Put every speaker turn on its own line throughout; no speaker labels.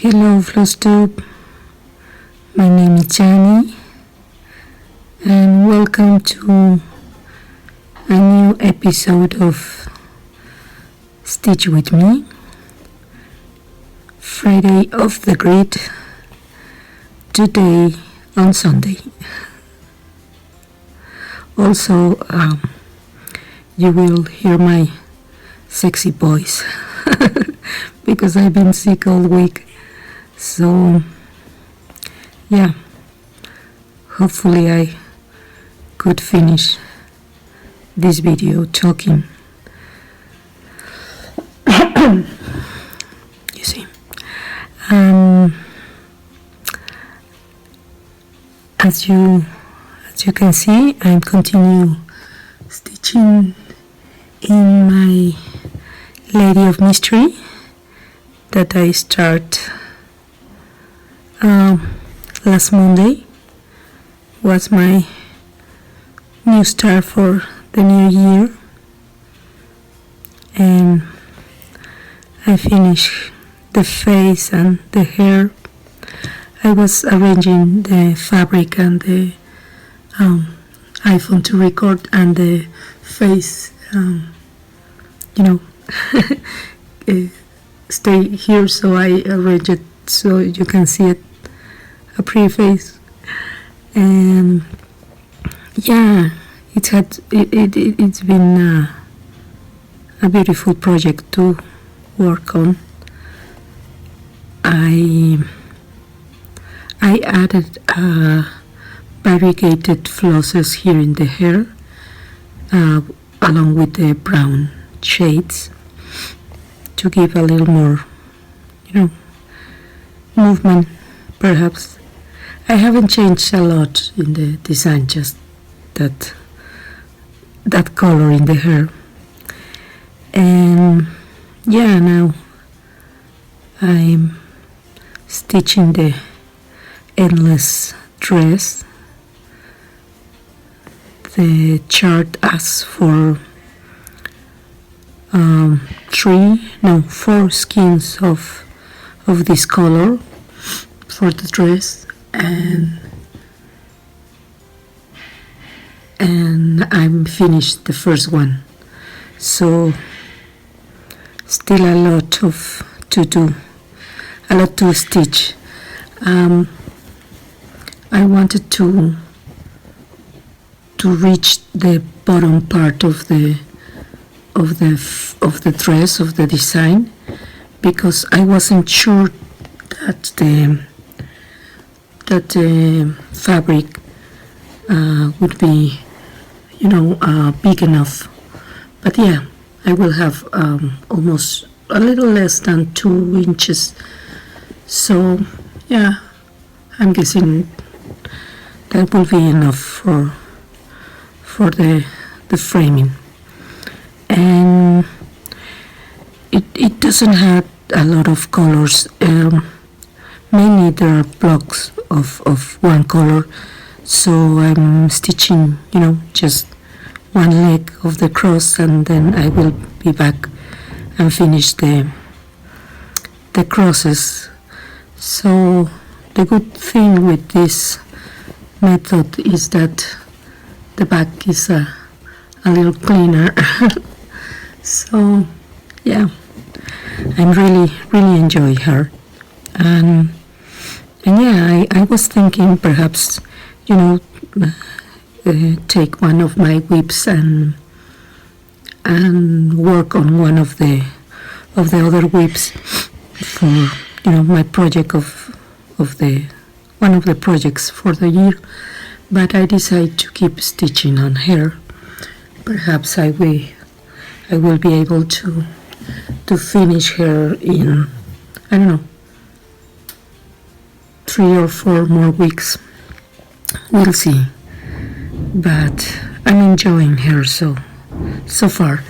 Hello Flosstube, my name is Jenny and welcome to a new episode of Stitch with me, Friday off the grid, today on Sunday. Also, you will hear my sexy voice because I've been sick all week. So, yeah, hopefully I could finish this video talking. You see, as you can see, I'm continue stitching in my Lady of Mystery that I start last Monday. Was my new start for the new year, and I finished the face and the hair. I was arranging the fabric and the iPhone to record, and the face stay here, so I arranged it so you can see it, a pretty face. And yeah, it's been a beautiful project to work on. I added variegated flosses here in the hair, along with the brown shades, to give a little more, movement, perhaps. I haven't changed a lot in the design, just that color in the hair. And yeah, now I'm stitching the endless dress. The chart asks for 4 skeins of this color for the dress, and I'm finished the first one, so still a lot to do, a lot to stitch. I wanted to reach the bottom part of the dress, of the design, because I wasn't sure that the fabric would be big enough. But yeah, I will have almost a little less than 2 inches, so yeah, I'm guessing that will be enough for the framing. And it doesn't have a lot of colors. Mainly there are blocks of one color, so I'm stitching just one leg of the cross, and then I will be back and finish the crosses. So the good thing with this method is that the back is a little cleaner. So yeah, I'm really enjoy her. And yeah, I was thinking perhaps take one of my whips and work on one of the other whips for my project of the one of the projects for the year. But I decided to keep stitching on her. Perhaps I will be able to finish her in, I don't know, 3 or 4 more weeks. We'll see. But I'm enjoying her so far.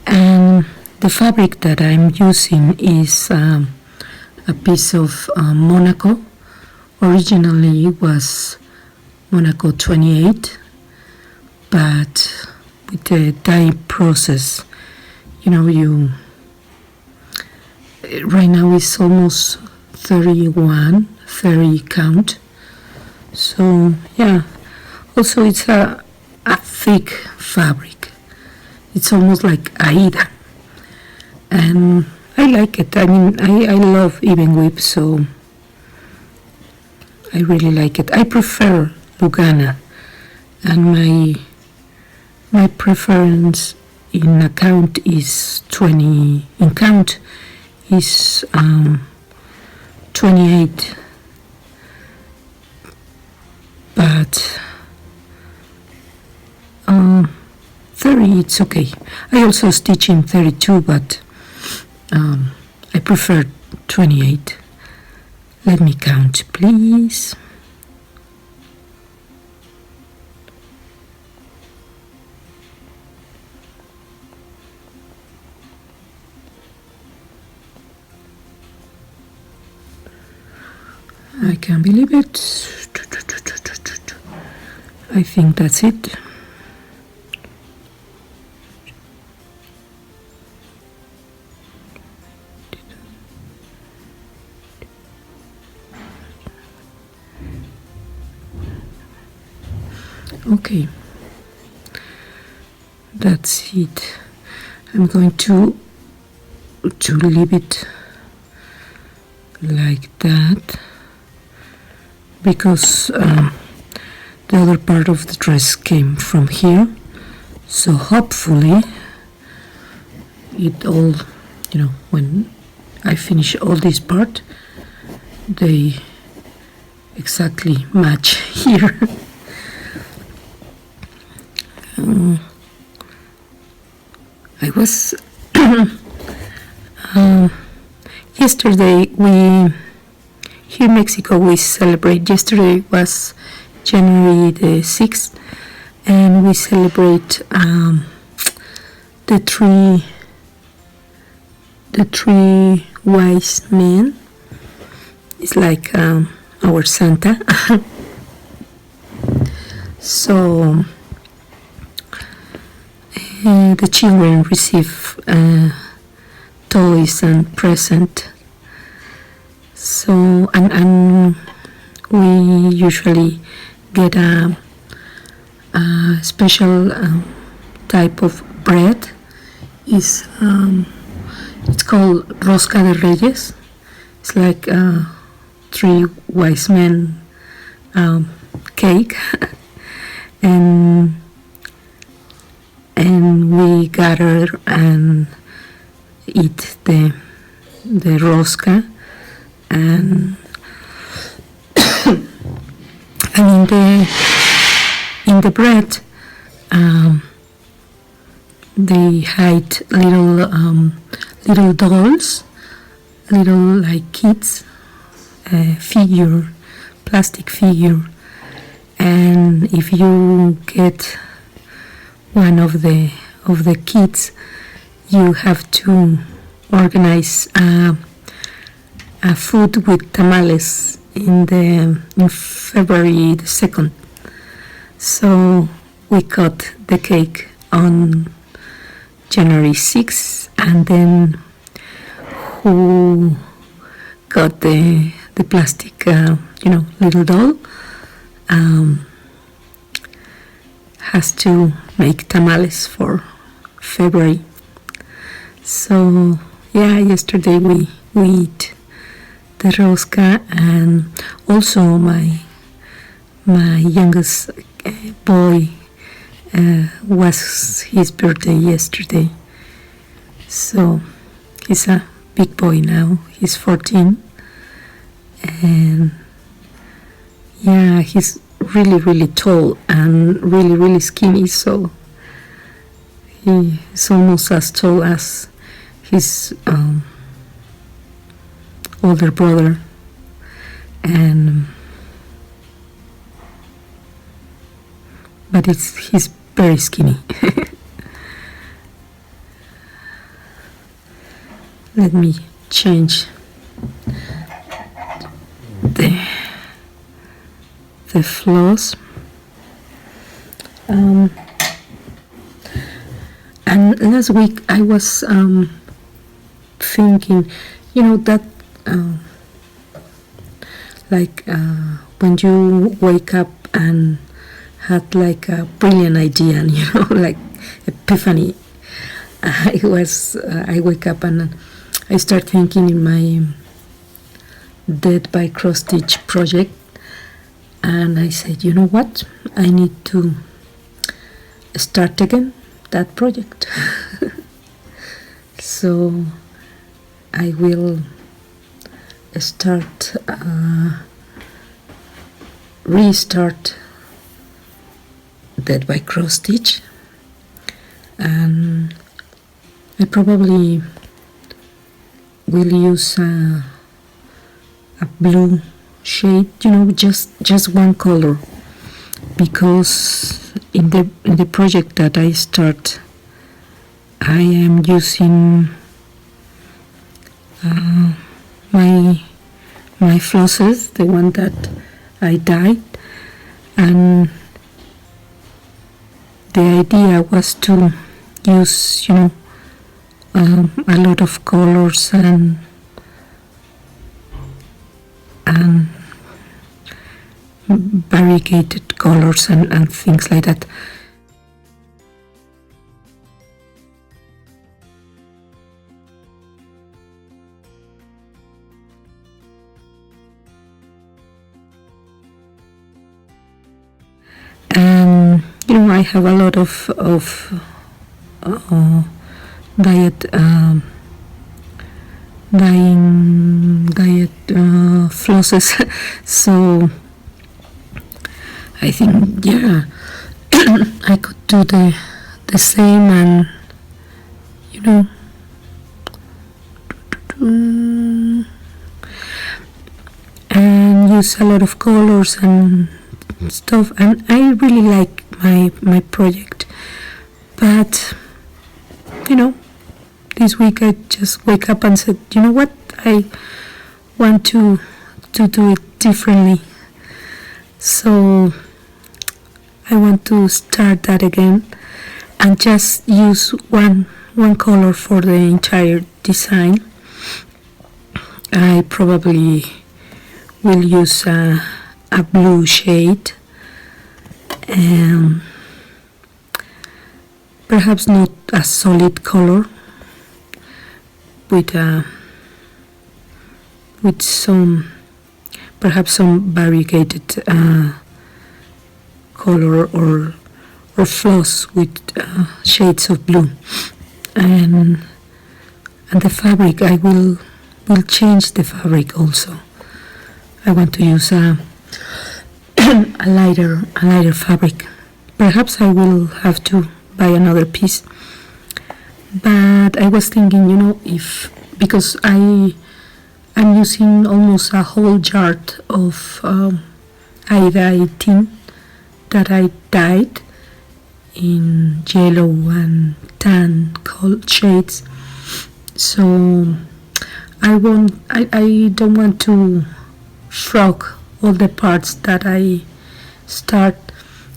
And the fabric that I'm using is a piece of Monaco. Originally it was Monaco 28, but with the dye process, right now it's almost 31, 30 count. So yeah, also it's a thick fabric. It's almost like Aida, and I like it. I mean, I love even whip, so I really like it. I prefer Lugana, and my preference in a count is 20. In count is 28, but 30 it's okay. I also stitch in 32, but I prefer 28. Let me count, please. I can't believe it. I think that's it. Okay, that's it. I'm going to leave it like that, because the other part of the dress came from here, so hopefully it all, when I finish all this part, they exactly match here. I was yesterday here in Mexico we celebrate. Yesterday was January the 6th, and we celebrate the three wise men. It's like our Santa. So the children receive toys and present. So and we usually get a special type of bread. It's called Rosca de Reyes. It's like three wise men cake, and we gather and eat the rosca, and in the bread they hide little dolls, little like kids figure, plastic figure, and if you get one of the kids, you have to organize a food with tamales in February the 2nd. So we cut the cake on January 6th, and then who got the plastic little doll has to make tamales for February. So yeah, yesterday we eat the rosca, and also my youngest boy was his birthday yesterday. So he's a big boy now. He's 14, and yeah, he's really tall and really skinny, so he's almost as tall as his older brother, but he's very skinny. Let me change the floss. And last week I was thinking, that like when you wake up and had like a brilliant idea, and like epiphany. I wake up and I start thinking in my Dead by Cross Stitch project, and I said, you know what, I need to start again that project. So I will start restart Dead by Cross Stitch, and I probably will use a blue shade, just one color, because in the project that I start, I am using my flosses, the one that I dyed, and the idea was to use, a lot of colors and variegated colors and things like that. And I have a lot of diet flosses, so I think I could do the same, and and use a lot of colors and stuff, and I really like my project, but this week I just wake up and said, you know what, I want to do it differently, so I want to start that again and just use one color for the entire design. I probably will use a blue shade, and perhaps not a solid color, with some variegated color or floss with shades of blue, and the fabric, I will change the fabric also. I want to use a lighter fabric. Perhaps I will have to buy another piece, but I was thinking, because I'm using almost a whole yard of Aida 18 that I dyed in yellow and tan shades, so I don't want to frog all the parts that I start,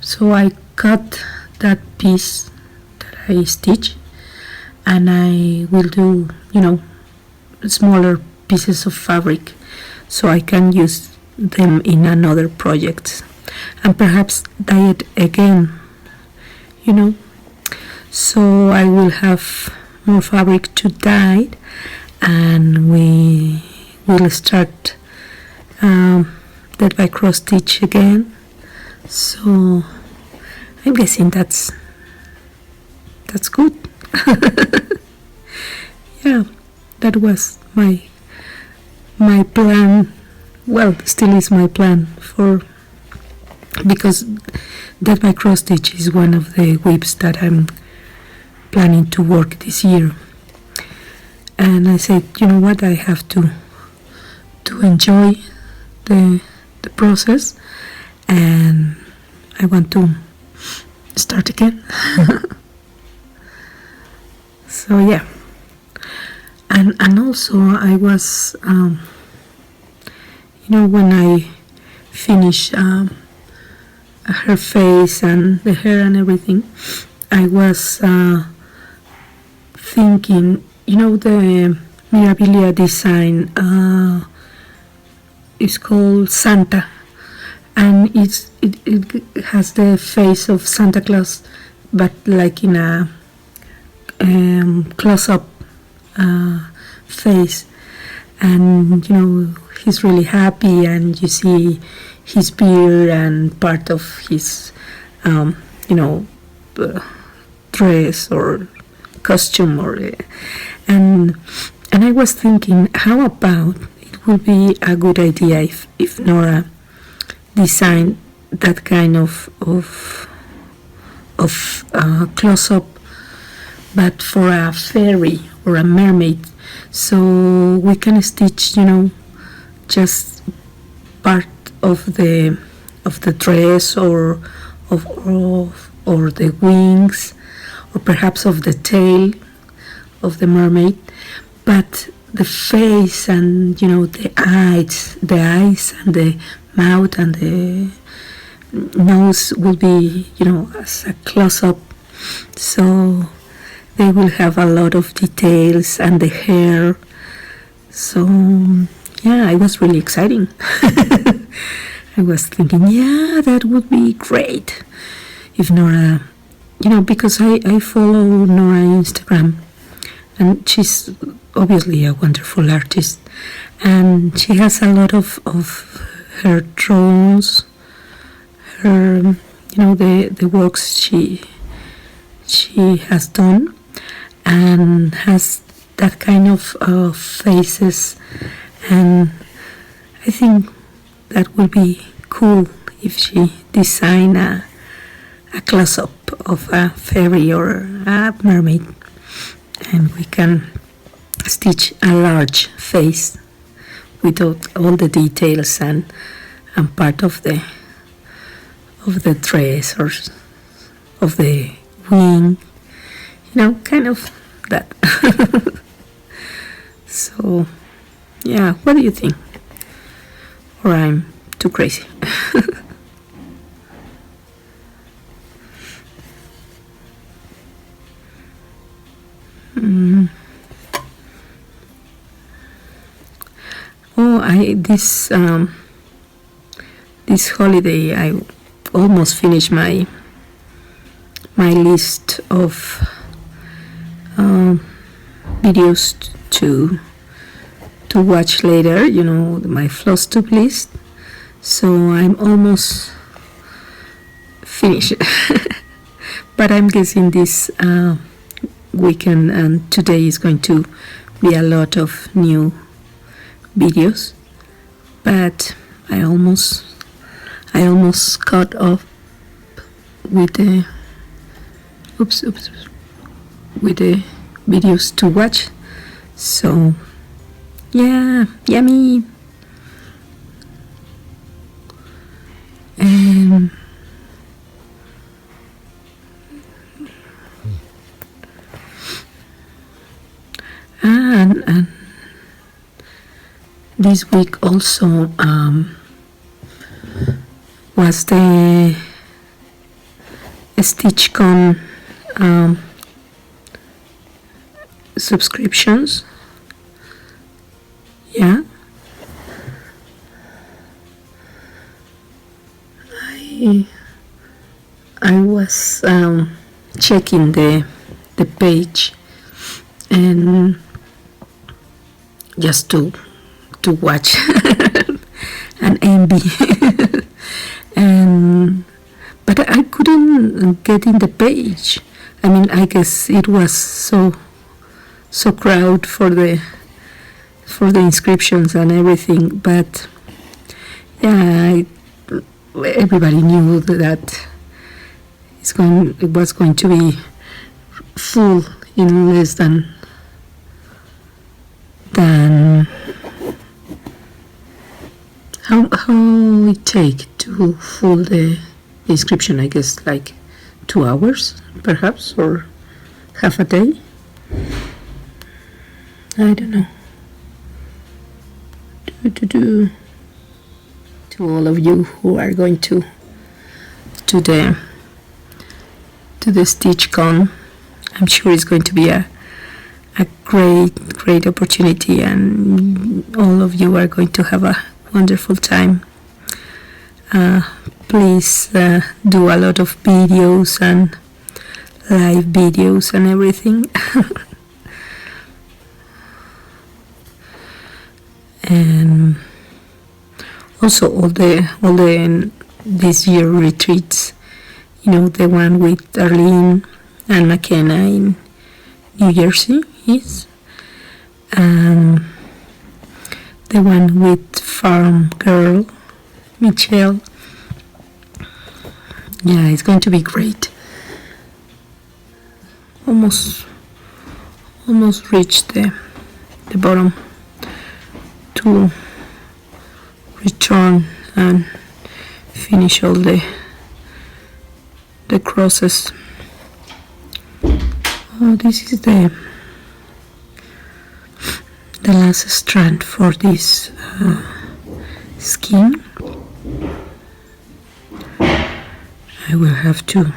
so I cut that piece that I stitch, and I will do smaller pieces of fabric so I can use them in another project, and perhaps dye it again, so I will have more fabric to dye, and we will start Dead by Cross Stitch again. So I'm guessing that's good. Yeah, that was my plan. Well, still is my plan, because Dead by Cross Stitch is one of the whips that I'm planning to work this year, and I said, you know what, I have to enjoy the process, and I want to start again. So yeah, and also I was when I finish her face and the hair and everything, I was thinking, the Mirabilia design is called Santa, and it has the face of Santa Claus, but like in a close-up face, and he's really happy, and you see his beard and part of his dress or costume, and I was thinking, how about it would be a good idea if Nora designed that kind of close-up, but for a fairy or a mermaid, so we can stitch just part of the dress or the wings, or perhaps of the tail of the mermaid, but the face and the eyes and the mouth and the nose will be as a close-up, so they will have a lot of details, and the hair. So yeah, it was really exciting. I was thinking, yeah, that would be great if Nora, because I follow Nora on Instagram, and she's obviously a wonderful artist, and she has a lot of her drawings, her the works she has done, and has that kind of faces, and I think that would be cool if she design a close-up of a fairy or a mermaid, and we can stitch a large face with all the details and part of the dress or of the wing, kind of that. So yeah, what do you think? Or I'm too crazy? Oh, this holiday I almost finished my list of videos to watch later, my Flosstube list. So I'm almost finished. But I'm guessing this weekend and today is going to be a lot of new videos. But I almost caught up with the with the videos to watch. So yeah, yummy. And this week also was the StitchCon subscriptions. Yeah, I was checking the page and just to watch and envy but I couldn't get in the page. I mean, I guess it was so crowded for the inscriptions and everything, but yeah, everybody knew that it was going to be full in less than how it take to fill the inscription. I guess like 2 hours perhaps, or half a day. I don't know. To all of you who are going to the StitchCon, I'm sure it's going to be a great opportunity, and all of you are going to have a wonderful time. Please do a lot of videos and live videos and everything. And also all the this year retreats, the one with Arlene and McKenna in New Jersey is, and the one with Farm Girl Michelle. Yeah, it's going to be great. Almost reached the bottom to return and finish all the crosses. Oh, this is the last strand for this skein. I will have to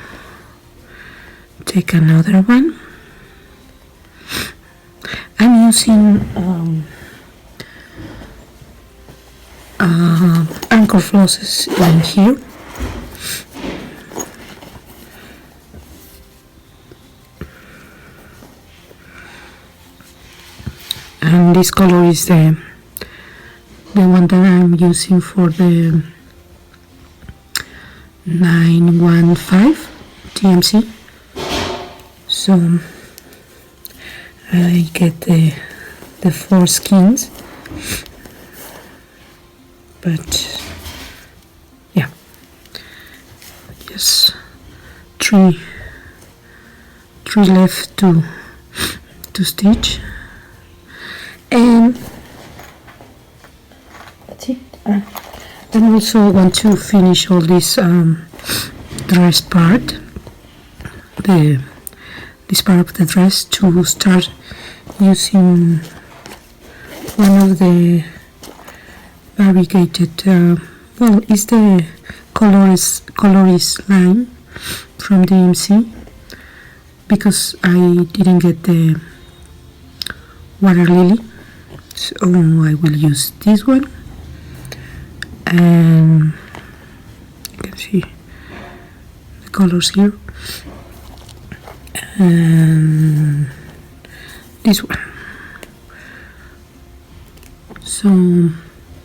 take another one. I'm using anchor flosses in here. And this color is the one that I'm using for the 915 TMC. So I get the 4 skeins, but yeah, just three left to stitch, and that's it. And also I want to finish all this dress part, this part of the dress, to start using one of the variegated, it's the colorist line from DMC, because I didn't get the water lily, so I will use this one. And you can see the colors here, and this one. So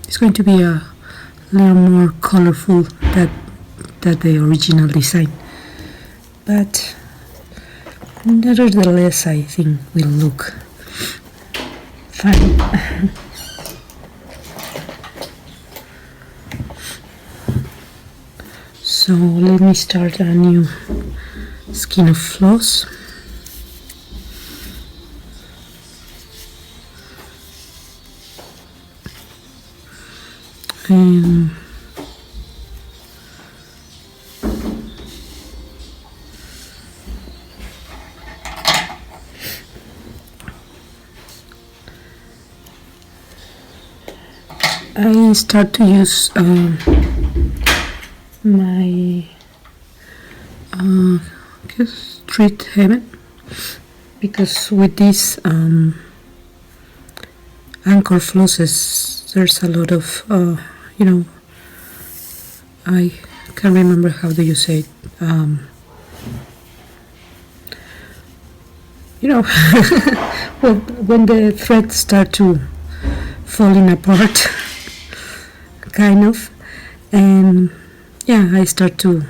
it's going to be a little more colorful than the original design, but nevertheless I think will look fine. So let me start a new skein of floss. And I start to use my Street Heaven, because with these anchor flosses there's a lot of I can't remember how do you say it, when the threads start to falling apart, kind of, and yeah, I start to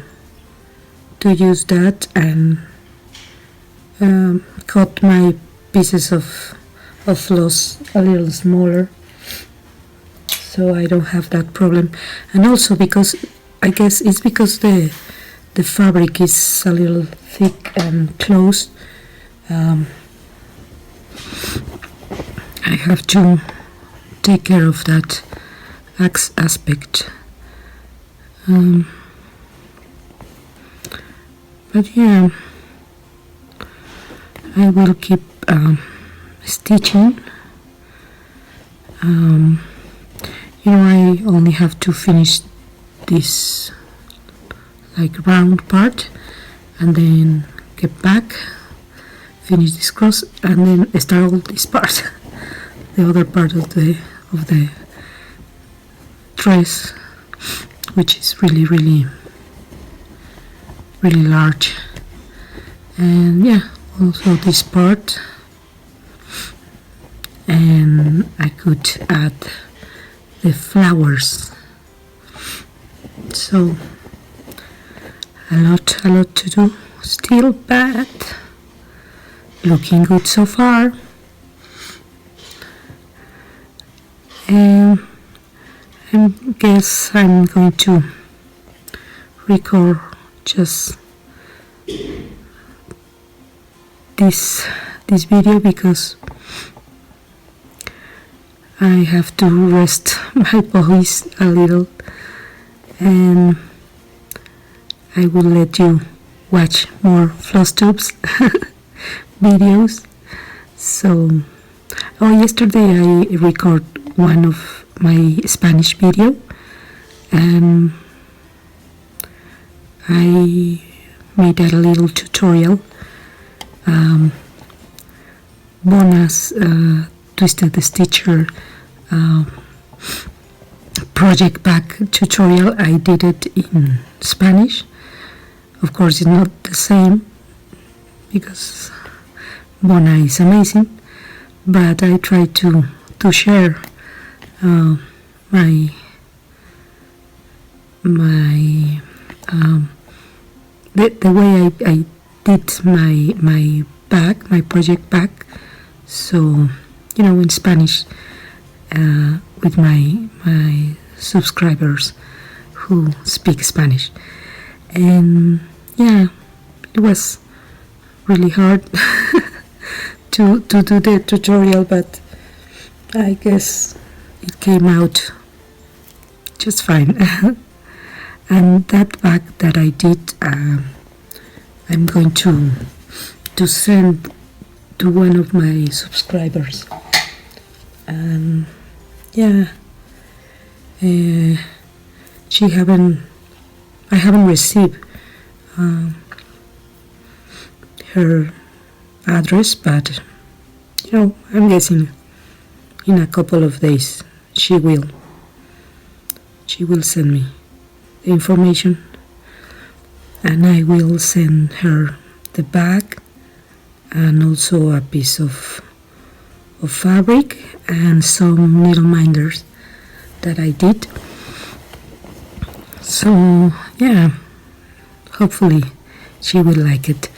use that and cut my pieces of floss a little smaller, so I don't have that problem. And also because I guess it's because the fabric is a little thick and close, I have to take care of that aspect. But yeah, I will keep stitching. I only have to finish this like round part and then get back, finish this cross, and then start all this part, the other part of the dress, which is really large. And yeah, also this part, and I could add the flowers. So a lot to do still, but looking good so far. And I guess I'm going to record just this video because I have to rest my voice a little, and I will let you watch more Flosstubes videos. So, yesterday I recorded one of my Spanish video, and I made a little tutorial. Bonus Twisted the Stitcher project pack tutorial. I did it in Spanish. Of course, it's not the same because Bona is amazing, but I try to share my the way I did my pack, my project pack. So, in Spanish, with my subscribers who speak Spanish. And yeah, it was really hard to do the tutorial, but I guess it came out just fine. And that bag that I did, I'm going to send to one of my subscribers. Yeah, I haven't received her address, but I'm guessing in a couple of days she will send me the information, and I will send her the bag and also a piece of fabric and some needle minders that I did. So yeah, hopefully she will like it.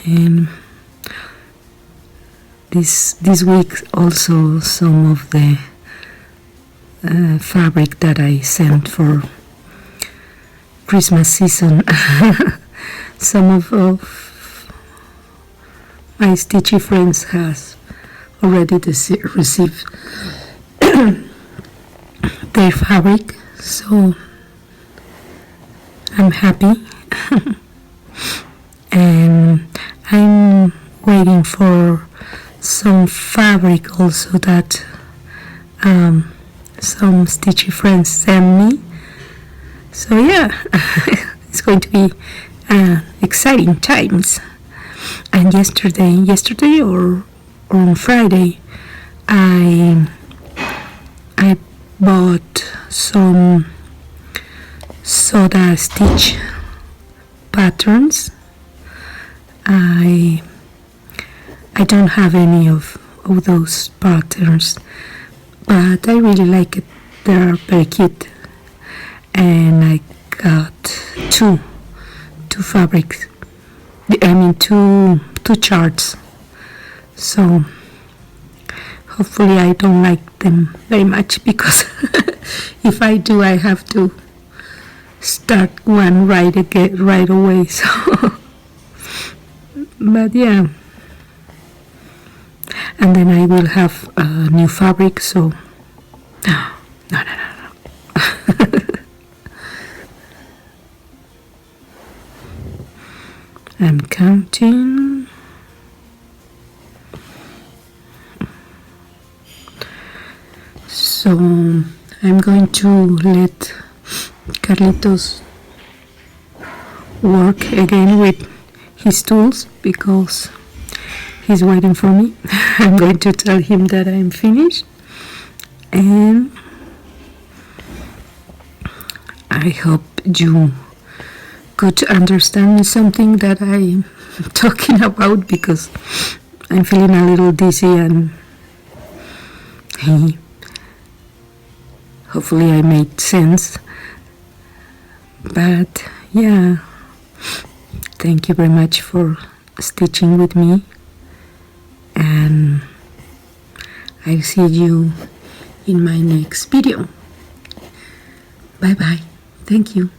And this week also some of the fabric that I sent for Christmas season. Some of my stitchy friends has already received their fabric, so I'm happy. And I'm waiting for some fabric also that some stitchy friends send me. So yeah, it's going to be exciting times. And yesterday or on Friday, I bought some soda stitch patterns. I don't have any of those patterns, but I really like it. They're very cute, and I got two fabrics. I mean two charts. So hopefully I don't like them very much, because if I do, I have to start one right away. So, but yeah, and then I will have new fabric. So no. I'm counting. So I'm going to let Carlitos work again with his tools because he's waiting for me. I'm going to tell him that I'm finished, And I hope you could understand something that I'm talking about, because I'm feeling a little dizzy, and hopefully I made sense. But yeah, thank you very much for stitching with me, and I'll see you in my next video. Bye bye. Thank you.